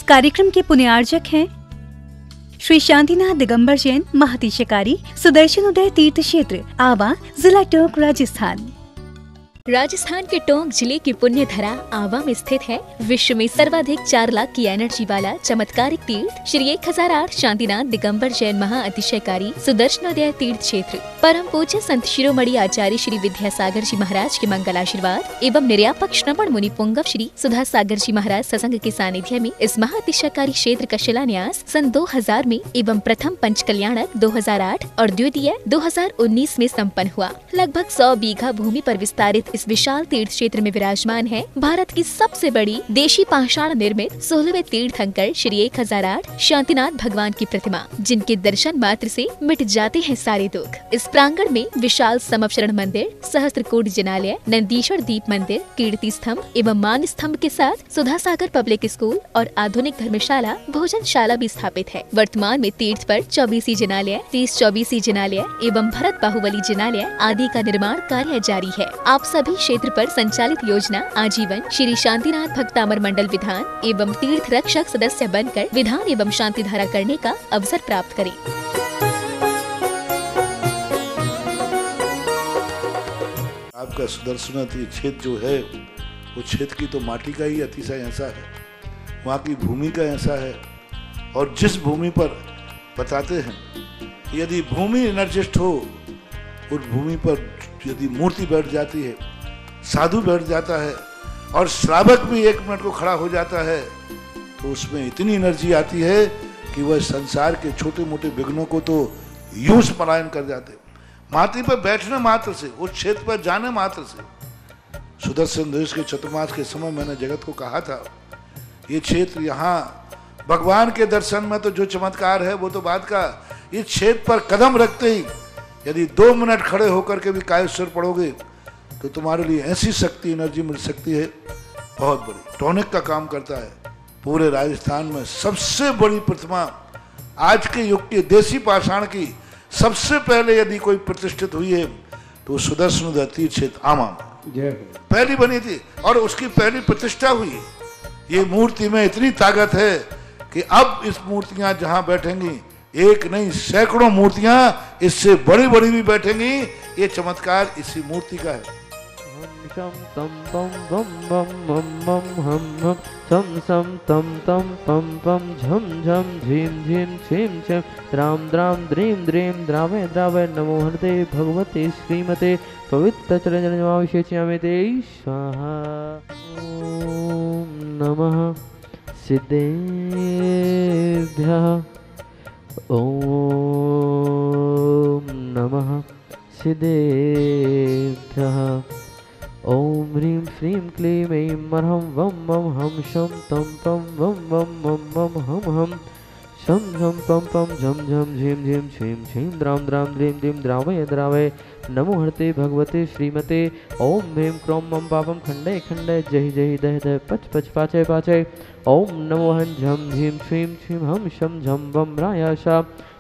कार्यक्रम के पुण्यार्जक हैं श्री शांतिनाथ दिगंबर जैन महातिशकारी सुदर्शन उदय तीर्थ क्षेत्र आवा, जिला टोंक, राजस्थान। राजस्थान के टोंक जिले की पुण्य धरा आवा में स्थित है विश्व में सर्वाधिक 4 लाख की एनर्जी वाला चमत्कारिक तीर्थ श्री 1008 शांतिनाथ दिगंबर जैन महाअतिशयकारी सुदर्शनोदय तीर्थ क्षेत्र। परम पूज्य संत शिरोमणि आचार्य श्री विद्यासागर जी महाराज के मंगल आशीर्वाद एवं निर्यापक श्रवण मुनि पुंगव श्री सुधा सागर जी महाराज सत्संग के सानिध्य में इस महाअतिशयकारी क्षेत्र का शिलान्यास सन 2000 में एवं प्रथम पंच कल्याणक 2008 और द्वितीय 2019 में संपन्न हुआ। लगभग 100 बीघा भूमि पर विस्तारित इस विशाल तीर्थ क्षेत्र में विराजमान है भारत की सबसे बड़ी देशी पाषाण निर्मित 16वें तीर्थंकर श्री 1008 शांतिनाथ भगवान की प्रतिमा, जिनके दर्शन मात्र से मिट जाते हैं सारे दुख। इस प्रांगण में विशाल समवशरण मंदिर, सहस्त्रकूट जिनालय, नंदीश्वर दीप मंदिर, कीर्ति स्तंभ एवं मान स्तंभ के साथ सुधा सागर पब्लिक स्कूल और आधुनिक धर्मशाला, भोजनशाला भी स्थापित है। वर्तमान में तीर्थ पर 24 जिनालय, 30-24 जिनालय एवं भरत बाहुबली जिनालय आदि का निर्माण कार्य जारी है। आप सभी क्षेत्र पर संचालित योजना आजीवन श्री शांतिनाथ भक्तामर मंडल विधान एवं तीर्थ रक्षक सदस्य बनकर विधान एवं शांति धारा करने का अवसर प्राप्त करें। आपका सुदर्शन क्षेत्र जो है वो क्षेत्र की तो माटी का ही अतिशय ऐसा है, वहाँ की भूमि का ऐसा है। और जिस भूमि पर बताते हैं यदि भूमि एनर्जिस्ट हो, उस भूमि पर यदि मूर्ति बैठ जाती है, साधु बैठ जाता है और श्रावक भी 1 मिनट को खड़ा हो जाता है, तो उसमें इतनी एनर्जी आती है कि वह संसार के छोटे मोटे विघ्नों को तो यूं पलायन कर जाते। माटी पर बैठने मात्र से, उस क्षेत्र पर जाने मात्र से। सुदर्शन देश के चतुर्मास के समय मैंने जगत को कहा था, ये क्षेत्र यहाँ भगवान के दर्शन में तो जो चमत्कार है वो तो बात का, इस क्षेत्र पर कदम रखते ही यदि 2 मिनट खड़े होकर के भी कायेश्वर पढ़ोगे तो तुम्हारे लिए ऐसी शक्ति, एनर्जी मिल सकती है बहुत बड़ी। टॉनिक का काम करता है। पूरे राजस्थान में सबसे बड़ी प्रतिमा आज के युग के देसी पाषाण की सबसे पहले यदि कोई प्रतिष्ठित हुई है तो सुदर्शन उदय तीर्थ क्षेत्र आमा में पहली बनी थी और उसकी पहली प्रतिष्ठा हुई है। ये मूर्ति में इतनी ताकत है कि अब इस मूर्तियां जहां बैठेंगी, एक नहीं सैकड़ों मूर्तियां इससे बड़ी बड़ी भी बैठेंगी। ये चमत्कार इसी मूर्ति का है। शम तम पम बम बम बम बम हम हम सम सम तम तम पम पम झम झम झीम झीम छीम छम द्राम द्राम द्रीम द्रीम द्रावे द्रावे नमो हरते भगवते श्रीमते पवित्र चरणविशेषयामि ते स्वाहा। ओम नमः सिद्धेभ्यः, ओम नमः सिद्धेभ्यः। ओम ह्रीं श्रीं क्लीं ऐं मरहं वं वं हम शं तं पं वं वं मं मं हम हम शं झं पं पं झं झं झीं झीं छीं छीं द्रां द्रां द्रीं द्रीं द्रावय द्रावय नमो हरते भगवते श्रीमते। ओम ह्रीं क्रों मं पापं खण्डय खण्डय जहि जहि दह दह पच पच पाचय पाचय। ओम नमो हं झं झीं छीं छीं हम शं झं वं रायाशा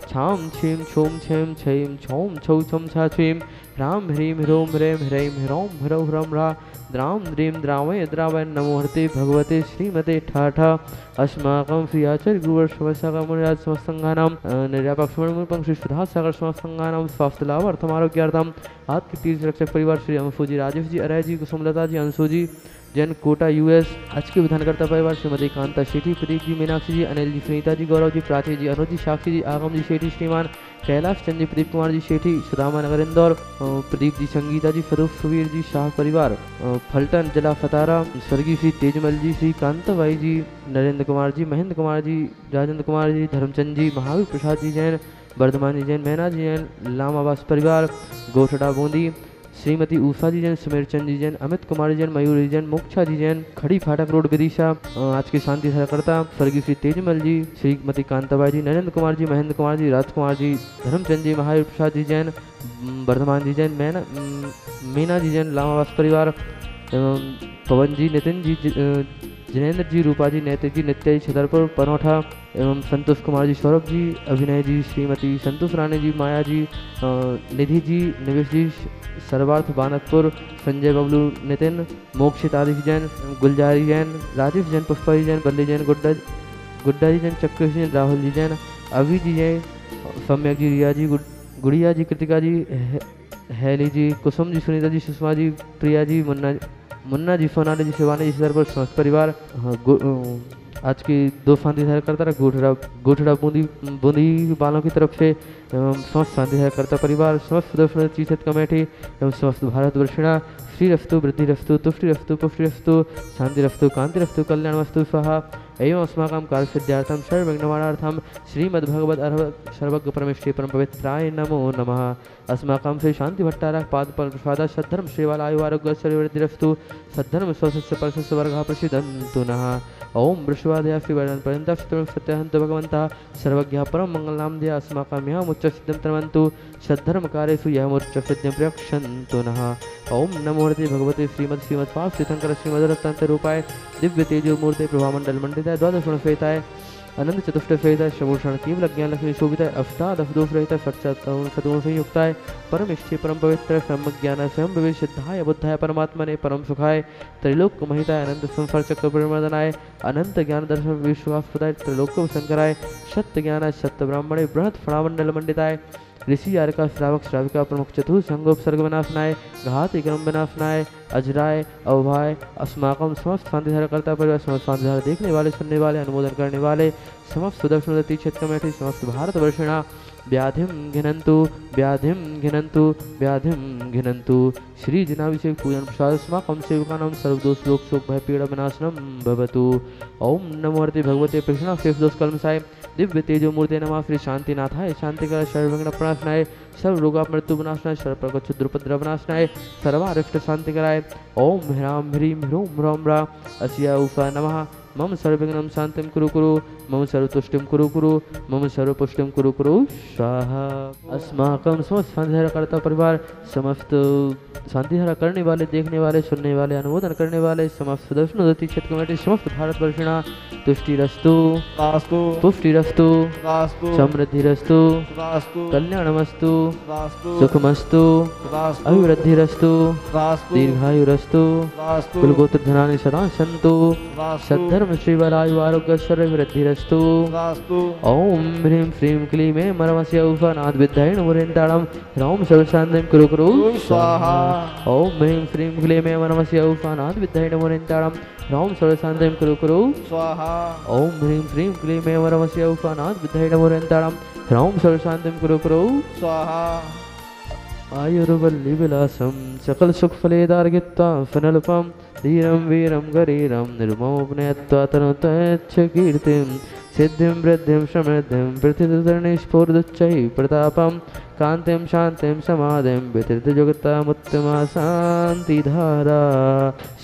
छां छीं छूं छें छैं छौं छौ छं छा छीं ह्रां ह्रीं ह्रौं ह्रैं ह्रैं ह्रौं ह्रौं ह्रं ह्रा द्रां द्रीं द्रावय द्रावय नमो हरते भगवते श्रीमते ठाठा। अस्माकं श्री आचार्य गुरुवर समस्तकामराज समस्तंगानां निर्यापक श्री श्री सुधा सागर समस्तंगानां स्वास्थ्य लाभार्थम आरोग्यार्थम आपके तीर्थ रक्षक परिवार श्री अंशु जी, राजेश जी, अरय जी, कुसुमलता जी, अंशु जी जैन कोटा यूएस, आज के विधानकर्ता परिवार श्रीमती कांता शेठी, प्रदीप जी, मीनाक्षी जी, अनिल जी, सुनीता जी, गौरव जी, प्राची जी, अनुज जी, साक्षी जी, आगम जी शेठी, श्रीमान कैलाश चंद जी, प्रदीप कुमार जी शेठी, सुदामा नगर इंदौर, प्रदीप जी, संगीता जी, फरूख सुवीर जी, शाह परिवार फलटन जिला फतारा, स्वर्गीय श्री तेजमल जी, श्री कांताबाई जी, नरेंद्र कुमार जी, महेंद्र कुमार जी, राजेंद्र कुमार जी, धर्मचंद जी, महावीर प्रसाद जी जैन, वर्धमान जी जैन, मैना जी जैन, लामावास परिवार गोठड़ा बूंदी, श्रीमती उषा जी जैन, सुमेर चंद जी जैन, अमित कुमार जी जैन, मयूर जी जैन, मोक्षा जी जैन, खड़ी फाटक रोड विदिशा, आज के शांति धाराकर्ता स्वर्गीय श्री तेजमल जी, श्रीमती कांताबाई जी, नरेंद्र कुमार जी, महेंद्र कुमार जी, राजकुमार जी, धर्मचंद जी, महावीर प्रसाद जी जैन, वर्धमान जी जैन, मीना जी जैन, लामावास परिवार एवं पवन जी, नितिन जी, जिनेंद्र जी, रूपा जी, नैतिक जी, नित्य जी, छतरपुर पनौठा एवं संतोष कुमार जी, सौरभ जी, अभिनय जी, श्रीमती संतोष रानी जी, माया जी, निधि जी, निवेश जी, सर्वार्थ बानकपुर, संजय बबलू, नितिन, मोक्षित आदिश जैन, गुलजारी जैन, राजेश जैन, पुष्पा जैन, बल्ली जैन, गुड्डा जी जैन, चक्र जी जैन, राहुल जी जैन, अभी जी जैन, सम्यक जी, रिया जी, गुड़िया जी, कृतिका जी, हैली जी, कुसुम जी, सुनीता जी, सुषमा जी, प्रिया जी, मुन्ना जी, सोनाली जी, शिवानी जी, सर पर समस्त परिवार। आज की दो शांति धारा करता रहा गोठड़ा बूंदी वालों की तरफ से एवं समस्त शांति धारा करता परिवार, समस्त दर्शन चीसत कमेटी एवं समस्त भारत वर्षिणा श्री रस्तु, वृद्धि रस्तु, तुष्टि रस्तु, पुष्टि रस्तु, शांति रस्तु, कांति रस्तु, कल्याण वस्तु स्वाहा। एवं अस्माकं कार्य सिद्ध्यार्थम सर्वविघ्नवारार्थम श्रीमद्भगवद अर्हत सर्वज्ञ परमेष्ठी परम पवित्राय नमो नमः। अस्माकं श्री शांति भट्टारक पाद प्रसाद सद्धर्म श्रीवाल आयु आरोग्य सर्ववृद्धि रस्तु, सद्धर्म स्वस्य परस्य वर्गः प्रसिद्धन्तु नः। ओम वृषवादया श्रीवर्धन पर्यंत सत्यहंत भगवन्तः सर्वज्ञः परम मंगलनामधेय अस्माकं यः मुच्च सिद्धं तन्वन्तु सद्धर्म कार्येषु यः मुच्च सिद्धं प्रयक्षन्तु नः। ओम नमो मूर्ति भगवते श्रीमद पाप तीर्थंकर श्रीमद रूपाय दिव्य तेजो मूर्ति प्रभामंडल मंडिताय द्वादश गुण श्वेताय अनंत चतुष्ट श्वेताय शमूषण केवल ज्ञान लक्ष्मी शोभिताय अष्टादश दोष रहिताय सत्सत्गुण संयुक्ताय परम इष्टि परम पवित्र ब्रह्म ज्ञान स्वयं विवेक सिद्धाय बुद्धाय परमात्मने परम सुखाय त्रैलोक महिताय अनंत संसार चक्र प्रवर्धनाय अनंत ज्ञान दर्शन विश्वासपदाय त्रैलोक शंकराय सत्य ज्ञानाय सत्य ब्राह्मणे बृहत् फणामंडल मंडिताय ऋषि आर्का श्रावक श्राविका प्रमुख चतुर्संगोपसर्ग विनाशनाय घात क्रम विनाशनाय अजराय अवभाय अस्माकम समस्त शांतिधारा करता परिवार, समस्त शांतिधारा देखने वाले, सुनने वाले, अनुमोदन करने वाले, समस्त सुदर्शन तीर्थ कमेटी, समस्त भारत वर्षिणा व्याधिम घिनंतु व्याधिम घिनंतु व्याधिम घिनंतु। श्री जनाभिषेक पूजन प्रसाद अस्माकं सेवकानां सर्वदोष लोक शोक भय पीड़ा विनाशनम भवतु। ओम नमो हरते भगवते कृष्णा शेष दोष कलमसाय दिव्य तेजो मूर्ते नमः श्री शांतिनाथाय शांतिकर सर्वविघ्न प्रणाशनाय सर्व रोगा मृत्यु विनाशनाय सर्व प्रकार क्षुद्रपद्र विनाशनाय सर्वारिष्ट शांतिकराय। ओम ह्राम ह्रीम ह्रूम ह्रौम रा अस्या उषा नमः। मम सर्वविघ्नं शांतिं कुरु कुरु मम सर्वतुष्टिं कुरु कुरु मम सर्वपुष्टिं कुरु कुरु स्वाहा। अस्माकं समस्त शांतिधारा करता परिवार, समस्त शांतिधारा करने वाले, देखने वाले, सुनने वाले, अनुमोदन करने वाले, समस्त दर्शन क्षेत्र कमेटी, समस्त भारत वर्षिणा तुष्टिरस्तु पुष्टिरस्तु समृद्धिरस्तु कल्याणमस्तु सुखमस्तु अभिवृद्धिरस्तु दीर्घायुरस्तु कुलगोत्र धनानि सदा सन्तु सद्धर्म श्रीबलायु आरोग्य सर्ववृद्धिरस्तु। ओम ह्रीं श्रीं क्लीं मे मरमस्य उफानाद विद्यायण मुरेन्ताडं ह्रौं सर्वशान्तिं कुरु कुरु स्वाहा। ओम ह्रीं श्रीं क्लीं मे मरमस्य उफानाद विद्यायण मुरेन्ताडं ह्रौं सर्वशान्तिं कुरु कुरु स्वाहा। ओम ह्रीं श्रीं क्लीं मे मरमस्य उफानाद विद्यायण मुरेन्ताडं ह्रौं सर्वशान्तिं कुरु कुरु स्वाहा। आयुर्वल्ली विलासं सकल सुखफलेदार्घ्यत्वा फनल्पं धीरं वीरं गरीरं निर्ममोपनयत्वा तनुतच्च कीर्तिं सिद्धिं वृद्धिं समृद्धिं पृथ्वीतरणिस्फूर्दुच्चैः प्रतापं कान्तिं शान्तिं समाधिं वितृतजगतामुत्तमा शान्तिधारा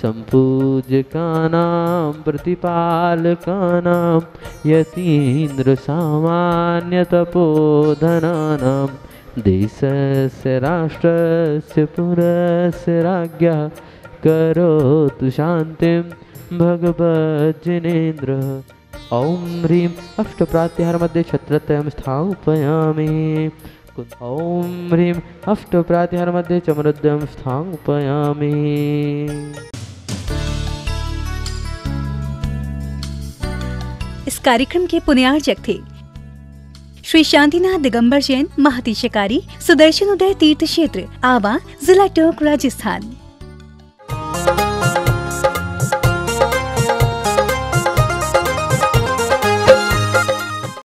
सम्पूज्यकानां प्रतिपालकानां यतीन्द्रसामान्यतपोधनानां देशस्य राष्ट्रस्य पुरस्य राज्ञः करोतु शान्तिं भगवज्जिनेन्द्रः। ओम ह्रीं अष्टप्रात्याहार मध्ये छत्रत्रयं स्थापयामि। ओम ह्रीं अष्टप्रात्याहार मध्ये चमरुद्यं स्थापयामि। इस कार्यक्रम के पुण्यार्चक थे श्री शांतिनाथ दिगंबर जैन, महतीशकारी, सुदर्शन उदय तीर्थ क्षेत्र, आवा, जिला टोंक, राजस्थान।